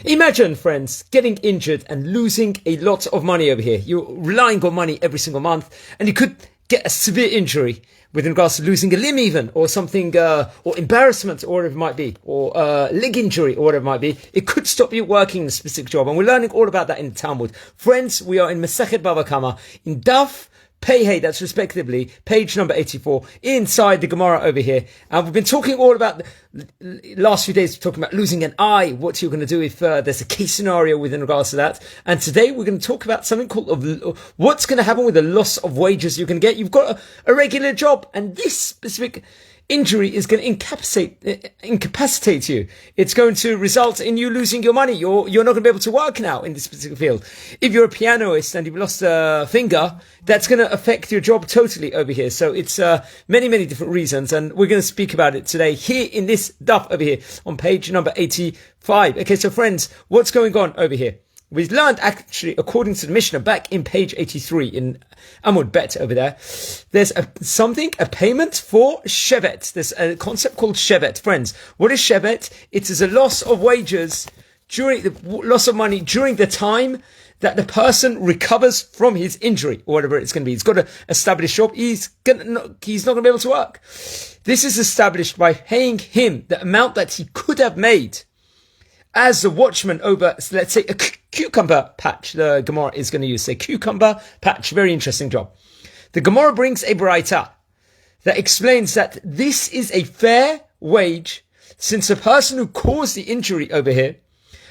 Imagine, friends, getting injured and losing a lot of money over here. You're relying on money every single month, and you could get a severe injury with regards to losing a limb even, or something, or embarrassment, or whatever it might be, or leg injury, or whatever it might be. It could stop you working in a specific job, and we're learning all about that in the Talmud. Friends, we are in Masechet Bava Kamma, in Daf Yomi, that's respectively page number 84, inside the Gemara over here. And we've been talking all about the last few days, talking about losing an eye, what you're going to do if there's a case scenario within regards to that. And today we're going to talk about something called what's going to happen with the loss of wages you're going to get. You've got a regular job, and this specific injury is going to incapacitate you. It's going to result in you losing your money. You're not going to be able to work now in this specific field. If you're a pianist and you've lost a finger, that's going to affect your job totally over here. So it's many different reasons, and we're going to speak about it today here in this daf over here on page number 85. Okay, so friends, what's going on over here? We've learned, actually, according to the Mishnah, back in page 83 in Amud Bet over there, there's a payment for shevet. There's a concept called shevet. Friends, what is shevet? It is a loss of wages loss of money during the time that the person recovers from his injury, or whatever it's going to be. He's got to establish job. He's not going to be able to work. This is established by paying him the amount that he could have made as a watchman over, let's say, a cucumber patch. The Gemara is going to use a cucumber patch. Very interesting job. The Gemara brings a braita that explains that this is a fair wage, since the person who caused the injury over here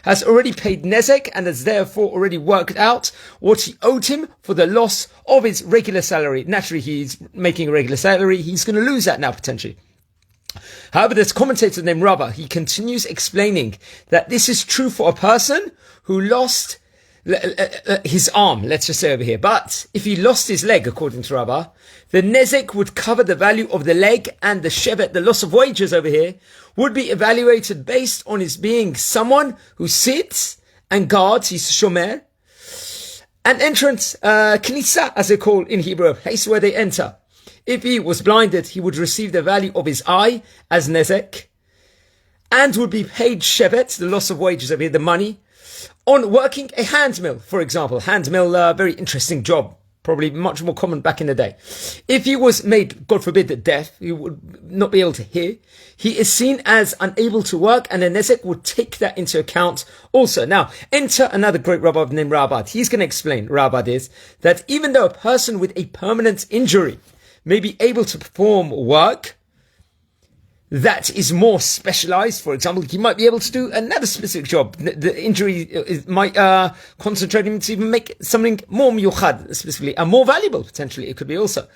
has already paid nezek and has therefore already worked out what he owed him for the loss of his regular salary. Naturally, he's making a regular salary. He's going to lose that now potentially. However, this commentator named Rava, he continues explaining that this is true for a person who lost his arm, let's just say over here. But if he lost his leg, according to Rava, the nezek would cover the value of the leg, and the shevet, the loss of wages over here, would be evaluated based on his being someone who sits and guards, he's shomer, an entrance, knisa, as they call in Hebrew, a place where they enter. If he was blinded, he would receive the value of his eye as nezek, and would be paid shevet, the loss of wages over here, the money, on working a hand mill, for example. Hand mill, very interesting job, probably much more common back in the day. If he was made, God forbid, deaf, he would not be able to hear. He is seen as unable to work, and the nezek would take that into account also. Now, enter another great rabbi named Rabad. He's going to explain, Rabad is, that even though a person with a permanent injury may be able to perform work that is more specialized, for example, he might be able to do another specific job. The injury might concentrate him to even make something more miyuchad, specifically, and more valuable, potentially, it could be also,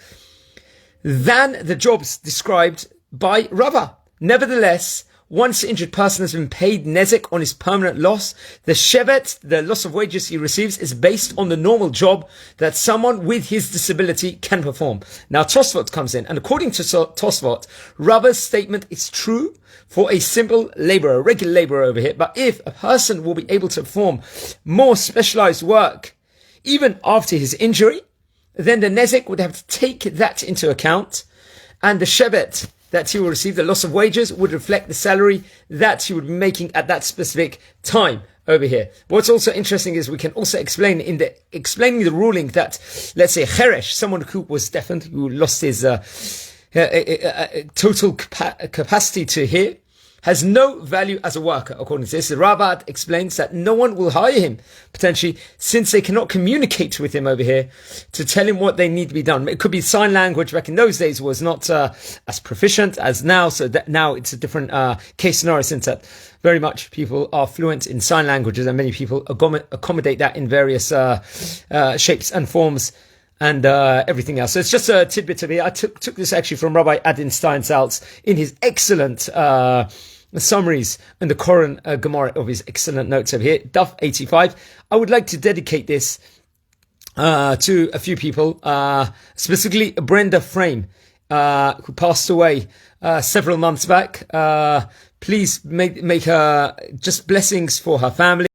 than the jobs described by Rava. Nevertheless, once the injured person has been paid nezek on his permanent loss, the shevet, the loss of wages he receives, is based on the normal job that someone with his disability can perform. Now Tosfot comes in, and according to Tosfot, Rava's statement is true for a simple laborer, regular laborer over here. But if a person will be able to perform more specialized work even after his injury, then the nezek would have to take that into account, and the shevet that he will receive, the loss of wages, would reflect the salary that he would be making at that specific time over here. What's also interesting is we can also explain explaining the ruling that, let's say, cheresh, someone who was deafened, who lost his total capacity to hear, has no value as a worker, according to this. The Rabbad explains that no one will hire him, potentially, since they cannot communicate with him over here to tell him what they need to be done. It could be sign language. Back in those days was not as proficient as now, so that now it's a different case scenario, since that very much people are fluent in sign languages, and many people accommodate that in various shapes and forms and everything else. So it's just a tidbit of it. I took this actually from Rabbi Adin Steinsaltz in his excellent summaries in the Koran Gemara of his excellent notes over here, Daf 85. I would like to dedicate this to a few people, specifically Brenda Frame, who passed away several months back. Please make her just blessings for her family.